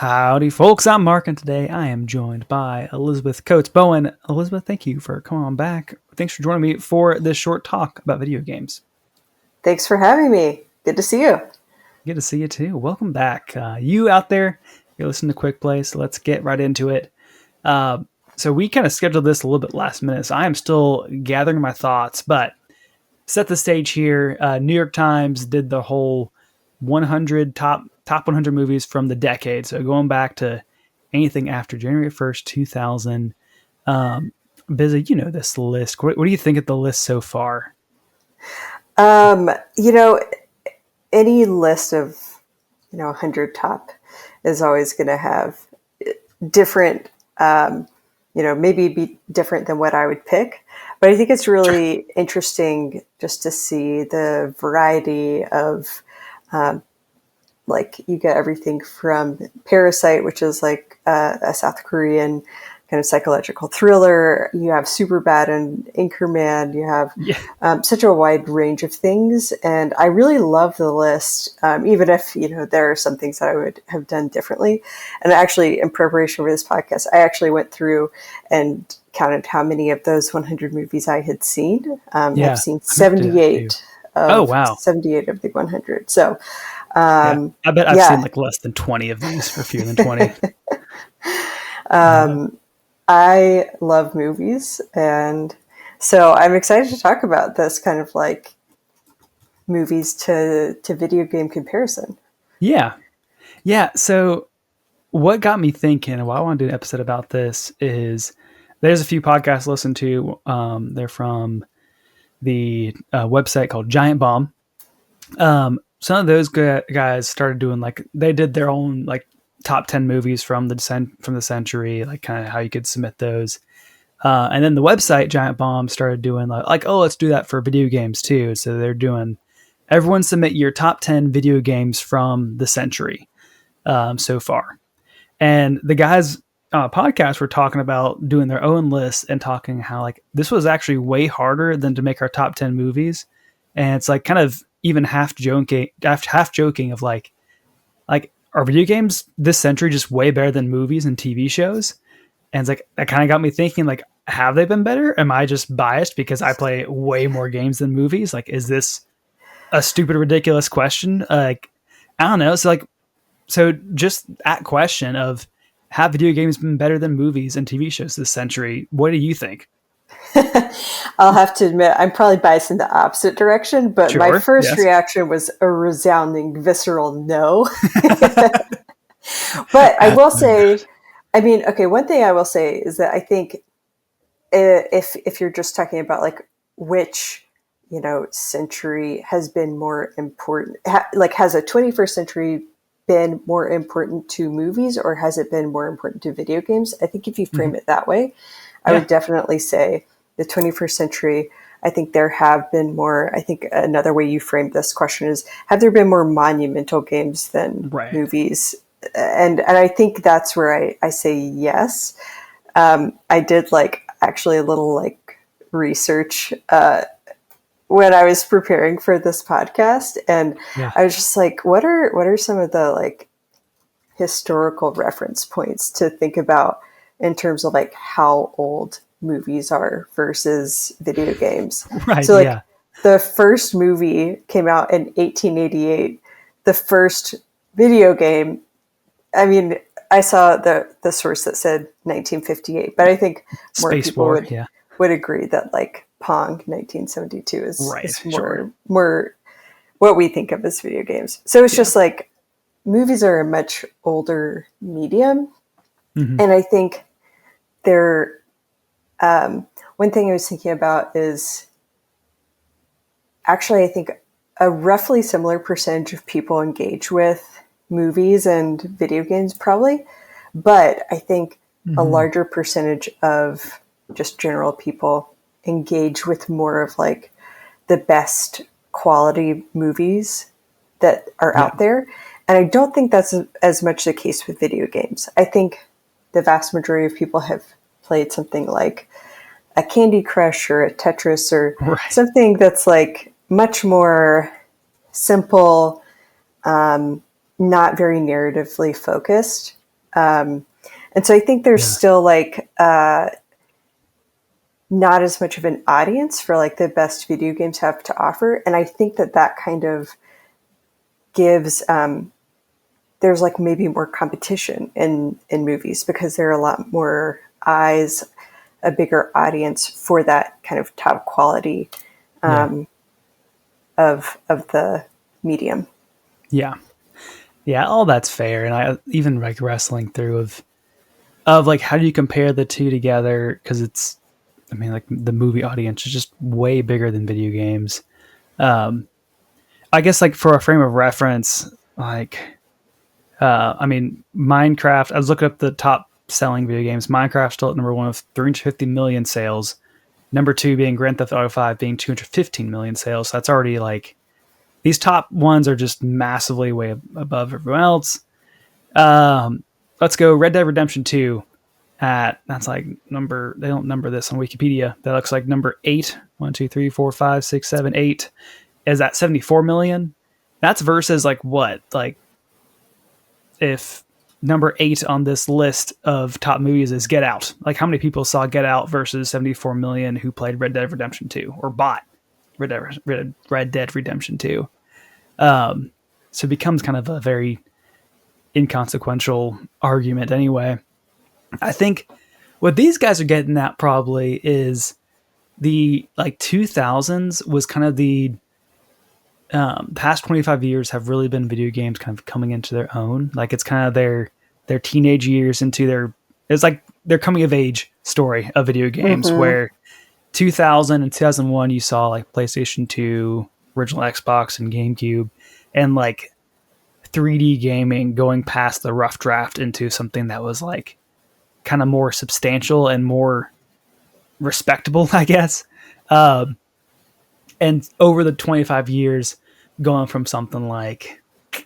Howdy, folks. I'm Mark, and today I am joined by Elizabeth Coats Bowen. Elizabeth, thank you for coming on back. Thanks for joining me for this short talk about video games. Thanks for having me. Good to see you. Good to see you, too. Welcome back. You out there, you're listening to Quick Play, so let's get right into it. So we kind of scheduled this a little bit last minute, so I am still gathering my thoughts, but set the stage here. New York Times did the whole 100 top 100 movies from the decade. So going back to anything after January 1st, 2000. Biza, you know this list. What do you think of the list so far? Any list of, 100 top is always going to have different, maybe be different than what I would pick. But I think it's really interesting just to see the variety of, you get everything from Parasite, which is like a South Korean kind of psychological thriller. You have Superbad and Anchorman. You have such a wide range of things. And I really love the list, even if, there are some things that I would have done differently. And actually, in preparation for this podcast, I actually went through and counted how many of those 100 movies I had seen. I've seen 78 78 of the 100. So I bet I've seen like less than 20 of these, or fewer than 20. I love movies, and so I'm excited to talk about this kind of like movies to video game comparison. Yeah. So what got me thinking, and why I want to do an episode about this, is there's a few podcasts I listen to. They're from the website called Giant Bomb. Some of those guys started doing they did their own top 10 movies from the century, like kind of how you could submit those. And then the website Giant Bomb started doing let's do that for video games too. So they're doing, everyone submit your top 10 video games from the century so far. And the guys podcast were talking about doing their own lists and talking how this was actually way harder than to make our top 10 movies. And it's kind of even half joking of are video games this century just way better than movies and TV shows? And it's that kind of got me thinking, have they been better? Am I just biased because I play way more games than movies? Is this a stupid, ridiculous question? I don't know. So just that question of, have video games been better than movies and TV shows this century? What do you think? I'll have to admit, I'm probably biased in the opposite direction, but my first reaction was a resounding, visceral no. But I will say, one thing I will say is that I think if you're just talking about which, century has been more important, has a 21st century been more important to movies, or has it been more important to video games? I think if you frame it that way, I would definitely say the 21st century, I think there have been more. I think another way you framed this question is, have there been more monumental games than movies? And I think that's where I say yes. I did actually a little research when I was preparing for this podcast, and I was just what are some of the historical reference points to think about in terms of how old movies are versus video games. So the first movie came out in 1888. The first video game, I saw the source that said 1958, but I think more Spacewar, people would agree that Pong 1972 is more what we think of as video games. So it's just movies are a much older medium. And I think they're, one thing I was thinking about is actually, I think a roughly similar percentage of people engage with movies and video games probably, but I think a larger percentage of just general people engage with more of the best quality movies that are out there. And I don't think that's as much the case with video games. I think the vast majority of people have played something like a Candy Crush or a Tetris or something that's much more simple, not very narratively focused. And so I think there's Yeah. still like not as much of an audience for like the best video games have to offer. And I think that that kind of gives there's like maybe more competition in movies because there are a lot more eyes, a bigger audience for that kind of top quality Yeah. of the medium. Yeah. Yeah. All that's fair. And I even like wrestling through of like, how do you compare the two together? Cause it's, I mean, like the movie audience is just way bigger than video games. Um, I guess like for a frame of reference, like, I mean, Minecraft, I was looking up the top selling video games. Minecraft still at number one with 350 million sales. Number two being Grand Theft Auto 5 being 215 million sales. So that's already like, these top ones are just massively way above everyone else. Let's go Red Dead Redemption 2 at, that's like number, they don't number this on Wikipedia. That looks like number 8. 1, 2, 3, 4, 5, 6, 7, 8 is at 74 million. That's versus like what? Like if number 8 on this list of top movies is Get Out. Like how many people saw Get Out versus 74 million who played Red Dead Redemption 2 or bought Red Dead Redemption 2? So it becomes kind of a very inconsequential argument anyway. I think what these guys are getting at probably is the like 2000s was kind of the past 25 years have really been video games kind of coming into their own. Like it's kind of their teenage years into their, it's like their coming of age story of video games where 2000 and 2001 you saw like PlayStation 2, original Xbox and GameCube, and like 3D gaming going past the rough draft into something that was like kind of more substantial and more respectable, I guess. And over the 25 years, going from something like, I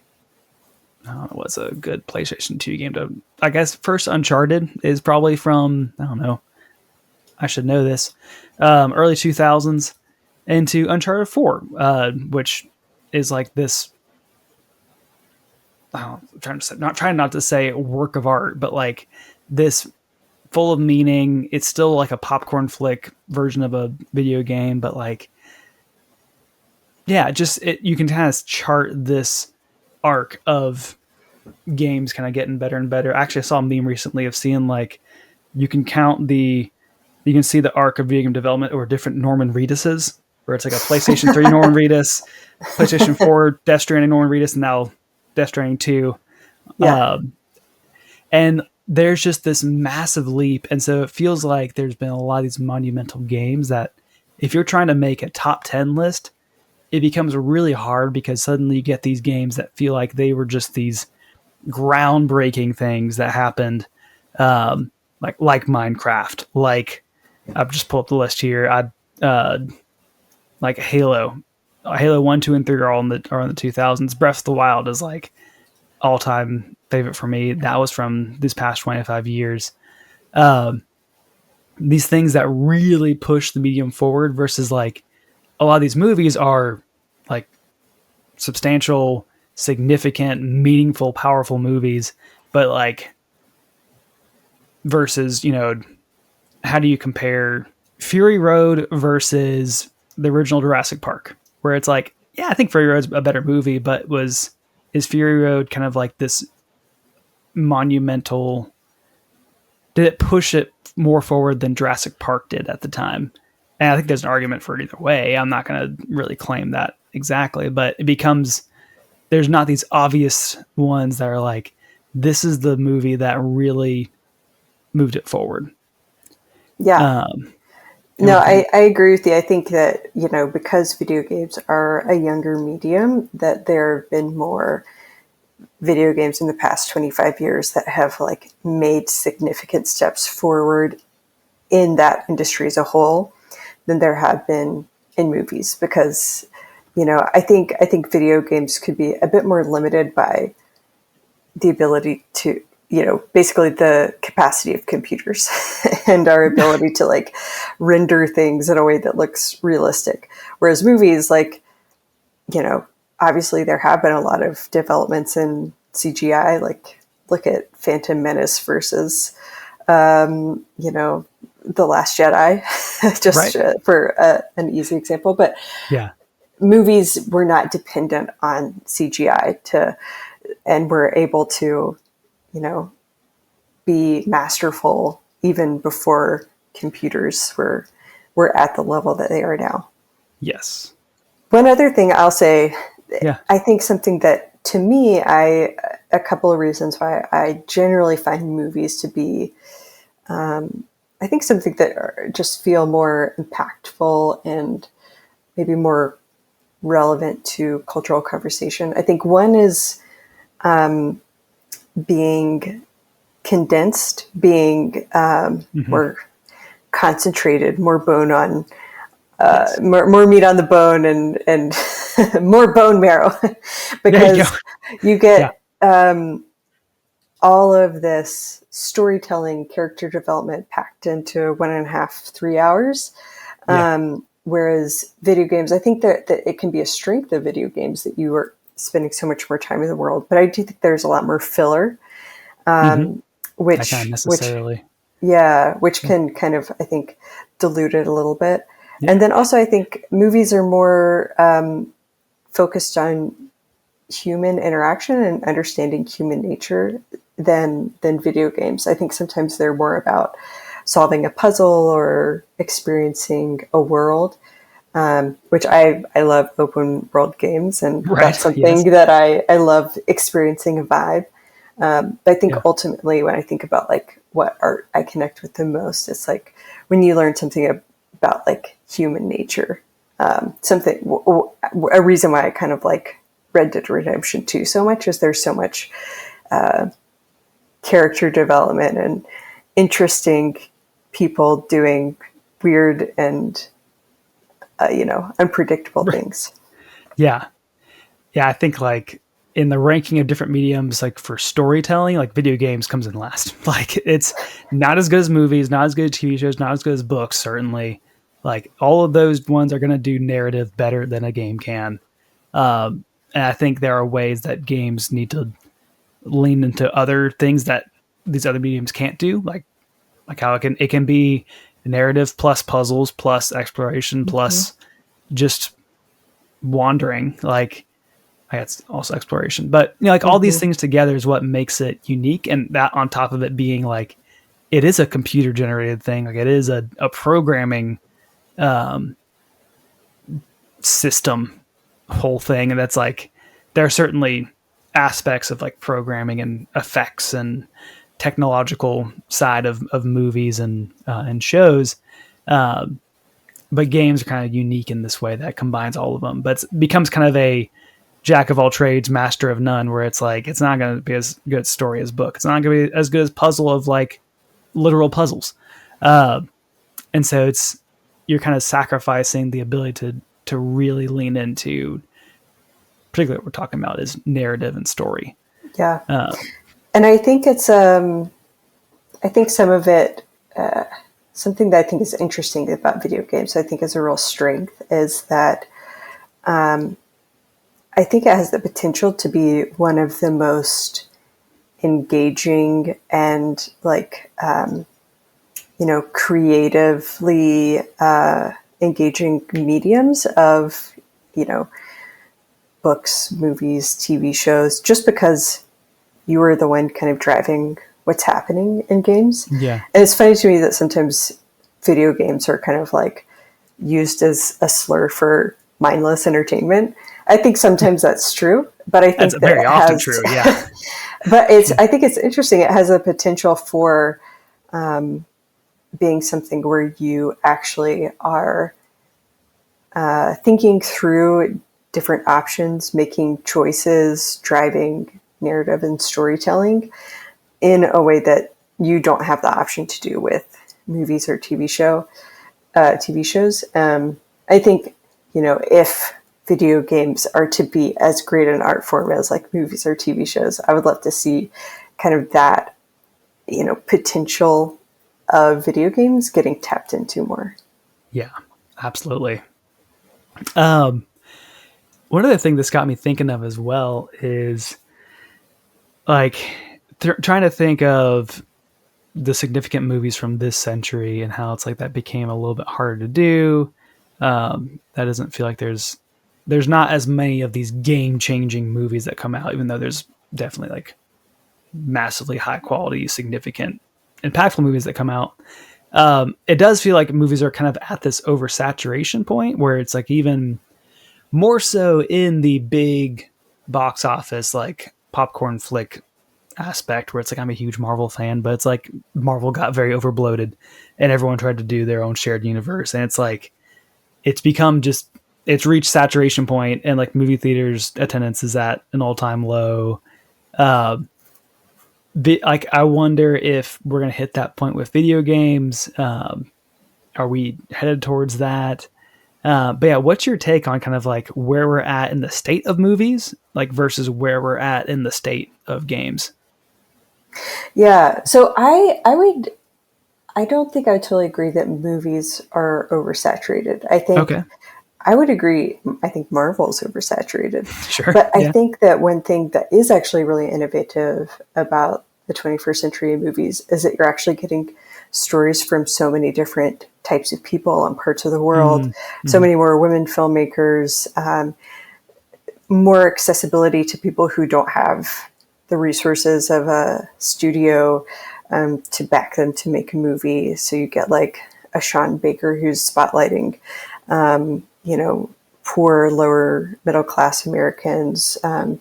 don't know, what's a good PlayStation 2 game to, I guess first Uncharted is probably from, I don't know, I should know this, early 2000s into Uncharted 4, which is like this, I'm trying not to say work of art, but like this full of meaning. It's still like a popcorn flick version of a video game, but like, yeah, just you can kind of chart this arc of games kind of getting better and better. Actually, I saw a meme recently of seeing like you can see the arc of video game development or different Norman Reeduses, where it's like a PlayStation 3 Norman Reedus, PlayStation 4 Death Stranding Norman Reedus, and now Death Stranding 2. Yeah. And there's just this massive leap. And so it feels like there's been a lot of these monumental games that if you're trying to make a top 10 list, it becomes really hard because suddenly you get these games that feel like they were just these groundbreaking things that happened, like Minecraft. Like I've just pulled up the list here. Like Halo 1, 2, and 3 are in the 2000s. Breath of the Wild is like all time favorite for me. That was from these past 25 years. These things that really push the medium forward versus like a lot of these movies are like substantial, significant, meaningful, powerful movies, but like versus, how do you compare Fury Road versus the original Jurassic Park, where it's like, yeah, I think Fury Road's a better movie, but is Fury Road kind of like this monumental, did it push it more forward than Jurassic Park did at the time? And I think there's an argument for it either way. I'm not going to really claim that exactly, but it becomes, there's not these obvious ones that are like, this is the movie that really moved it forward. Yeah. No, I agree with you. I think that, because video games are a younger medium, that there have been more video games in the past 25 years that have like made significant steps forward in that industry as a whole than there have been in movies, because I think video games could be a bit more limited by the ability to basically the capacity of computers and our ability to like render things in a way that looks realistic, whereas movies, like, obviously there have been a lot of developments in CGI, like look at Phantom Menace versus, you know, The Last Jedi, just Right. for an easy example. But Yeah. movies were not dependent on CGI and were able to, you know, be masterful even before computers were at the level that they are now. Yes. One other thing I'll say, Yeah. I think something that to me, a couple of reasons why I generally find movies to be, I think something that just feel more impactful and maybe more relevant to cultural conversation. I think one is being condensed, being Hmm. more concentrated, more bone on, Yes. more meat on the bone, and more bone marrow, There you go. because you Yeah. get all of this storytelling, character development packed into 1.5, 3 hours. Yeah. Whereas video games, I think that it can be a strength of video games that you are spending so much more time in the world. But I do think there's a lot more filler, Hmm. Not kind of which necessarily. yeah, which Yeah. can kind of, I think, dilute it a little bit. Yeah. And then also, I think movies are more focused on human interaction and understanding human nature than video games. I think sometimes they're more about solving a puzzle or experiencing a world, which I love open world games, and Right. that's something Yes. that I love experiencing a vibe. But I think Yeah. ultimately, when I think about like what art I connect with the most, it's like when you learn something about like human nature. Something a reason why I kind of like Red Dead Redemption 2 so much is there's so much character development and interesting people doing weird and unpredictable Right. things. Yeah. Yeah. I think like in the ranking of different mediums, like for storytelling, like video games comes in last. Like it's not as good as movies, not as good as TV shows, not as good as books, certainly. Like all of those ones are going to do narrative better than a game can. And I think there are ways that games need to lean into other things that these other mediums can't do, like how it can be narrative plus puzzles plus exploration Mm-hmm. plus just wandering. Like it's also exploration, but like all these Mm-hmm. things together is what makes it unique. And that on top of it being like it is a computer generated thing, like it is a programming um, system whole thing, and that's like there are certainly aspects of like programming and effects and technological side of movies and shows. Um, but games are kind of unique in this way that combines all of them. But it becomes kind of a jack of all trades, master of none, where it's like it's not going to be as good story as book. It's not going to be as good as puzzle of like literal puzzles. Uh, and so it's you're kind of sacrificing the ability to really lean into particularly what we're talking about is narrative and story. Yeah, Uh, and I think it's I think some of it. Something that I think is interesting about video games, I think is a real strength, is that I think it has the potential to be one of the most engaging and like creatively engaging mediums of you know books, movies, TV shows, just because you are the one kind of driving what's happening in games. yeah, And it's funny to me that sometimes video games are kind of like used as a slur for mindless entertainment. I think sometimes that's true, but I that's think that very it often has, true. Yeah, but I think it's interesting. It has a potential for being something where you actually are thinking through different options, making choices, driving narrative and storytelling in a way that you don't have the option to do with movies or TV shows. I think if video games are to be as great an art form as like movies or TV shows, I would love to see kind of that potential of video games getting tapped into more. yeah, absolutely. Um, One other thing that's got me thinking of as well is like trying to think of the significant movies from this century and how it's like that became a little bit harder to do. That doesn't feel like there's not as many of these game changing movies that come out, even though there's definitely like massively high quality, significant, impactful movies that come out. It does feel like movies are kind of at this oversaturation point where it's like even more so in the big box office, like popcorn flick aspect, where it's like I'm a huge Marvel fan, but it's like Marvel got very overbloated and everyone tried to do their own shared universe. And it's like, it's become just, it's reached saturation point and like movie theaters attendance is at an all time low. Like, I wonder if we're going to hit that point with video games. Are we headed towards that? But yeah, what's your take on kind of like where we're at in the state of movies, like versus where we're at in the state of games? Yeah. So I don't think I would totally agree that movies are oversaturated. I think Okay, I would agree. I think Marvel's oversaturated. sure. But I Yeah. think that one thing that is actually really innovative about the 21st century movies is that you're actually getting stories from so many different types of people and parts of the world, so Mm-hmm. many more women filmmakers, more accessibility to people who don't have the resources of a studio to back them to make a movie. So you get like a Sean Baker who's spotlighting, poor lower middle class Americans,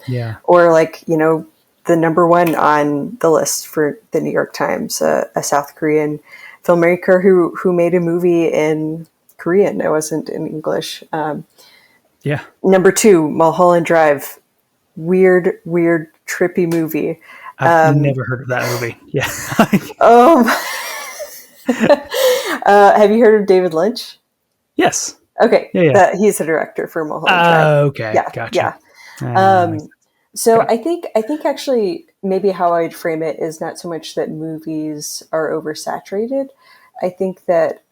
Yeah. or like, the number one on the list for the New York Times, a South Korean filmmaker who made a movie in Korean. It wasn't in English. Yeah. Number two, Mulholland Drive. Weird, trippy movie. I've never heard of that movie. Yeah. Um, have you heard of David Lynch? Yes. Okay, Yeah. Yeah. he's the director for Mulholland Drive. Okay. Yeah, Gotcha. yeah. So Okay. I think actually maybe how I'd frame it is not so much that movies are oversaturated. I think that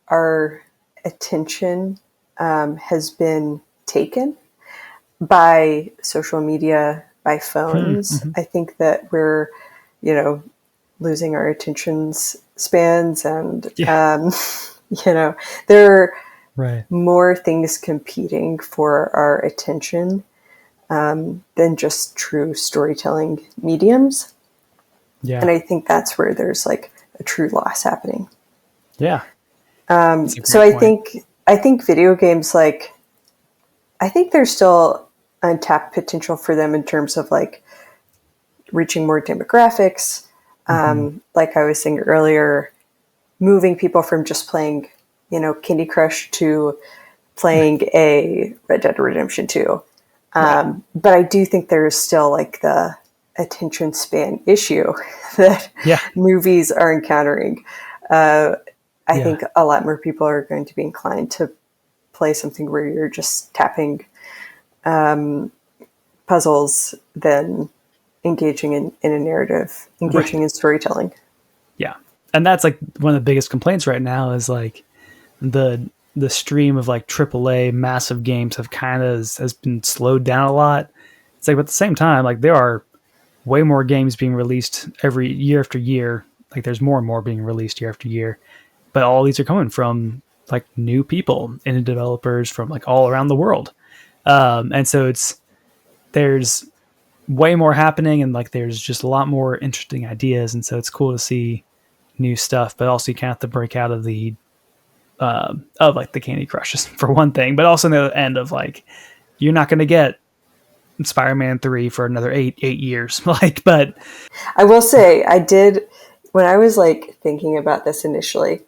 our attention has been taken by social media, by phones. Mm-hmm. I think that we're, losing our attention spans, and Yeah. there are Right. more things competing for our attention than just true storytelling mediums. Yeah. And I think that's where there's like a true loss happening. Yeah. That's a So great point. I think video games, like, I think there's still untapped potential for them in terms of like reaching more demographics. Mm-hmm. Like I was saying earlier, moving people from just playing, Candy Crush to playing a Red Dead Redemption 2. Right. But I do think there's still like the attention span issue that Yeah. movies are encountering. I Yeah. think a lot more people are going to be inclined to play something where you're just tapping puzzles than engaging in a narrative, engaging Right. in storytelling. Yeah. And that's like one of the biggest complaints right now is like the stream of like AAA massive games have kind of has been slowed down a lot. It's like, but at the same time, like there are way more games being released every year after year. Like there's more and more being released year after year, but all these are coming from like new people and developers from like all around the world. And so there's way more happening and like there's just a lot more interesting ideas. And so it's cool to see new stuff, but also you kind of have to break out of like the Candy Crushes for one thing, but also on the other end of like, you're not going to get Spider-Man 3 for another eight years. Like, but I will say, I did, when I was like thinking about this initially,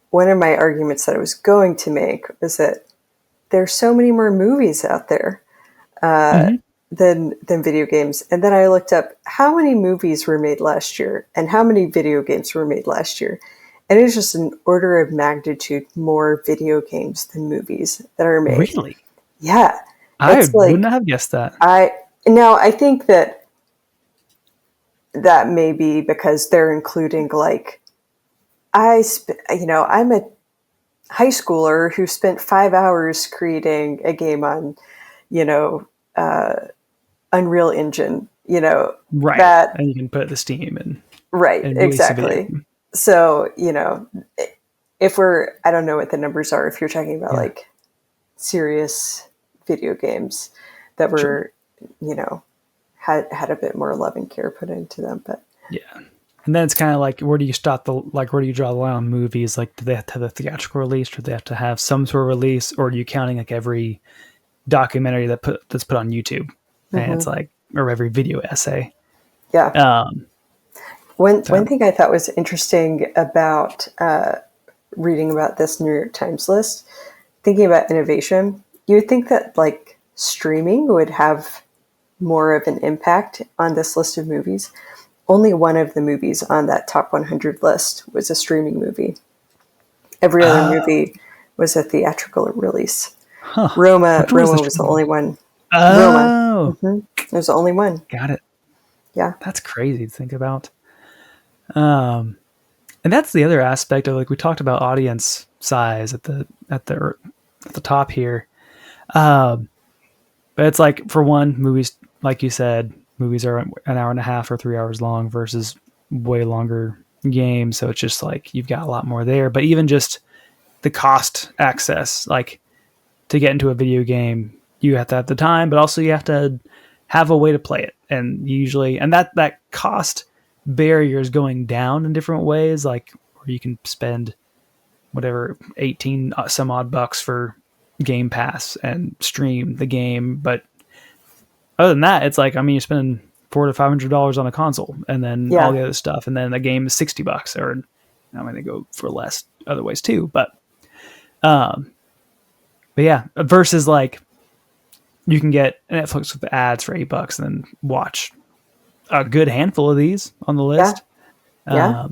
one of my arguments that I was going to make was that there's so many more movies out there mhm. than video games. And then I looked up how many movies were made last year and how many video games were made last year. And it's just an order of magnitude more video games than movies that are made. Really? Yeah. I It's would not like, have guessed that. I think that may be because they're including like, I'm a high schooler who spent 5 hours creating a game on, you know, Unreal Engine, Right. that, And you can put the Steam right, and release a video exactly. game. So, if I don't know what the numbers are, if you're talking about Yeah. like serious video games that Sure. were, had a bit more love and care put into them. But Yeah. And then it's kind of like, where do you where do you draw the line on movies? Like, do they have to have a theatrical release, or do they have to have some sort of release, or are you counting like every documentary that's put on YouTube? And it's like, or every video essay. yeah. Um, One thing I thought was interesting about reading about this New York Times list, thinking about innovation, you would think that like streaming would have more of an impact on this list of movies. Only one of the movies on that top 100 list was a streaming movie. Every other movie was a theatrical release. huh. Roma Which one was was the only one. Roma. Oh, It was the only one. got it. Yeah. That's crazy to think about. And that's the other aspect of, like, we talked about audience size at the top here. But it's like, for one, movies, like you said, movies are an hour and a half or 3 hours long versus way longer games. So it's just like, you've got a lot more there. But even just the cost access, like, to get into a video game, you have to have the time, but also you have to have a way to play it. And that cost barrier is going down in different ways, like, where you can spend whatever 18 some odd bucks for Game Pass and stream the game. But other than that, it's like, I mean, you're spending $400 to $500 on a console, and then all the other stuff, and then the game is $60, or I mean, they go for less other ways too. But yeah, versus like, you can get Netflix with ads for $8 and then watch a good handful of these on the list. Yeah.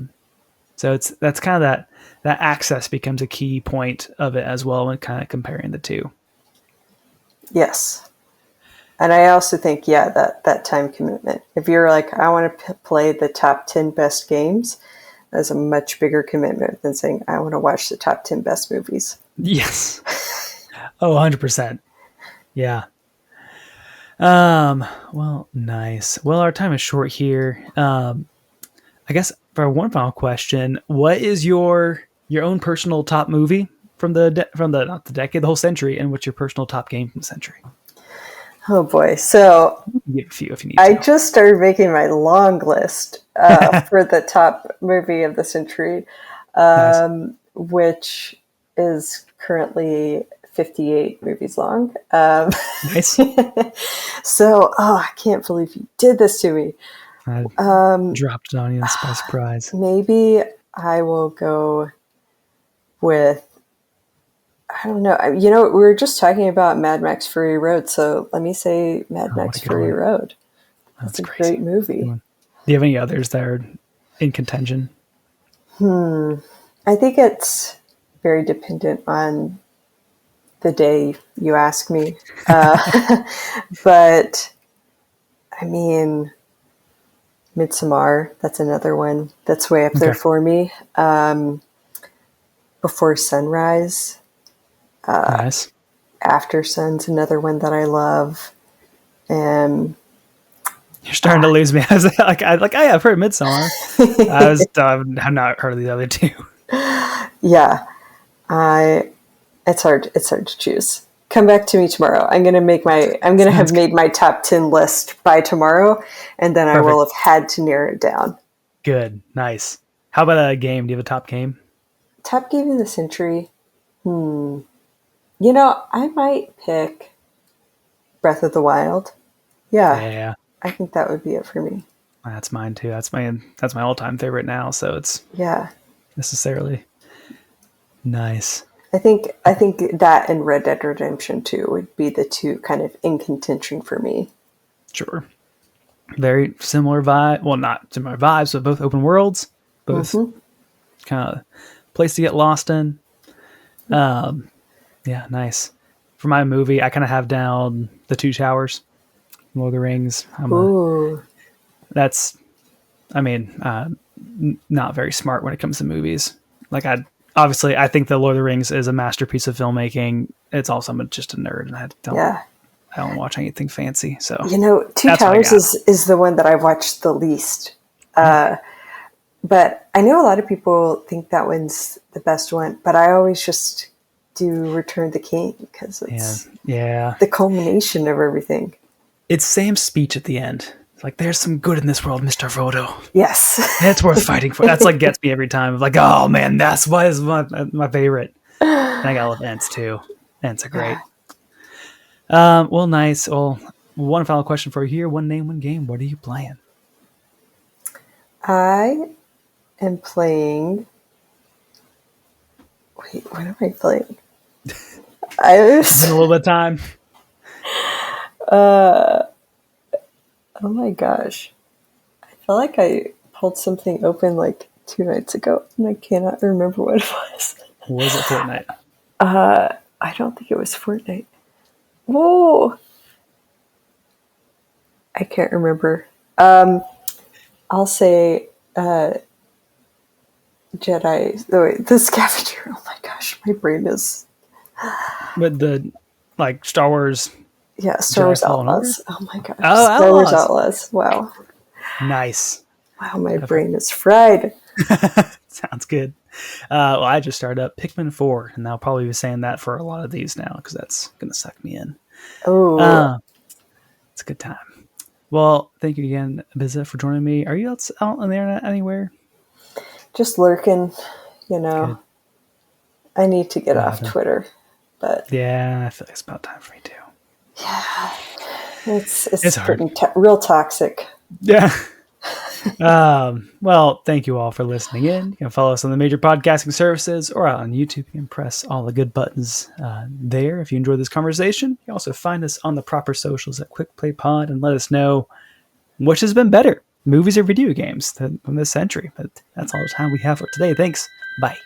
So that's kind of that access becomes a key point of it as well when kind of comparing the two. Yes. And I also think, that time commitment. If you're like, I want to play the top 10 best games, that's a much bigger commitment than saying, I want to watch the top 10 best movies. Yes. Oh, 100%. Yeah. Well, nice. Well, our time is short here. I guess for one final question, what is your own personal top movie from the not the decade, the whole century, and what's your personal top game from the century? Oh boy. So Give a few if you need I to. just started making my long list for the top movie of the century, Nice. which is currently 58 movies long. Nice. So, I can't believe you did this to me. I dropped it on you by surprise. Maybe I will go with, I don't know. We were just talking about Mad Max Fury Road, so let me say Mad Max Fury Road. That's a crazy. great movie. Do you have any others that are in contention? I think it's very dependent on the day you ask me. But, I mean, Midsommar, that's another one that's way up there for me. Before Sunrise. Nice. After Sun's another one that I love. You're starting to lose me. I was like, I've heard Midsommar. I've not heard of the other two. Yeah, it's hard to choose. Come back to me tomorrow. I'm gonna have made my top 10 list by tomorrow, and then I will have had to narrow it down. Good, nice. How about a game? Do you have a top game? Top game of the century. I might pick Breath of the Wild. Yeah. I think that would be it for me. That's mine too. That's my all-time favorite now. So it's necessarily nice. I think that and Red Dead Redemption 2 would be the two kind of in contention for me. Sure. Very similar vibe. Well, not similar vibes, but both open worlds. Both kind of place to get lost in. Yeah, nice. For my movie, I kind of have down The Two Towers, Lord of the Rings. Not very smart when it comes to movies. Like, I think the Lord of the Rings is a masterpiece of filmmaking. It's also, I'm just a nerd, and I I don't watch anything fancy. So Two that's what I Towers got. is the one that I've watched the least. But I know a lot of people think that one's the best one, but I always just do Return of the King because it's Yeah. the culmination of everything. It's Sam's speech at the end. It's like, there's some good in this world, Mr. Frodo. Yes. It's worth fighting for. That's like gets me every time. Like, oh man, that's why is my favorite. And I got love Ents too. Ents are great. Well, nice. Well, one final question for you here. One name, one game. What are you playing? I am playing. Wait, what am I playing? It's been a little bit of time. Oh my gosh. I feel like I pulled something open like 2 nights ago and I cannot remember what it was. Was it Fortnite? I don't think it was Fortnite. Whoa. I can't remember. I'll say Jedi. Oh, wait, the Scavenger. Oh my gosh, my brain is. With the like Star Wars. Yeah, Star Wars Fallen Outlaws. Oh my gosh. Oh, Star Wars Outlaws. Outlaws. Wow. Nice. Wow, my brain is fried. Sounds good. Well, I just started up Pikmin 4, and I'll probably be saying that for a lot of these now because that's going to suck me in. Oh. It's a good time. Well, thank you again, Biza, for joining me. Are you out on the internet anywhere? Just lurking, Good. I need to get off Nothing. Twitter, but yeah, I feel like it's about time for me too. Yeah, it's hard. Real toxic. Yeah. Well, thank you all for listening in. You can follow us on the major podcasting services or out on YouTube. You can press all the good buttons there if you enjoyed this conversation. You can also find us on the proper socials at Quick Play Pod and let us know which has been better, movies or video games from this century. But that's all the time we have for today. Thanks. Bye.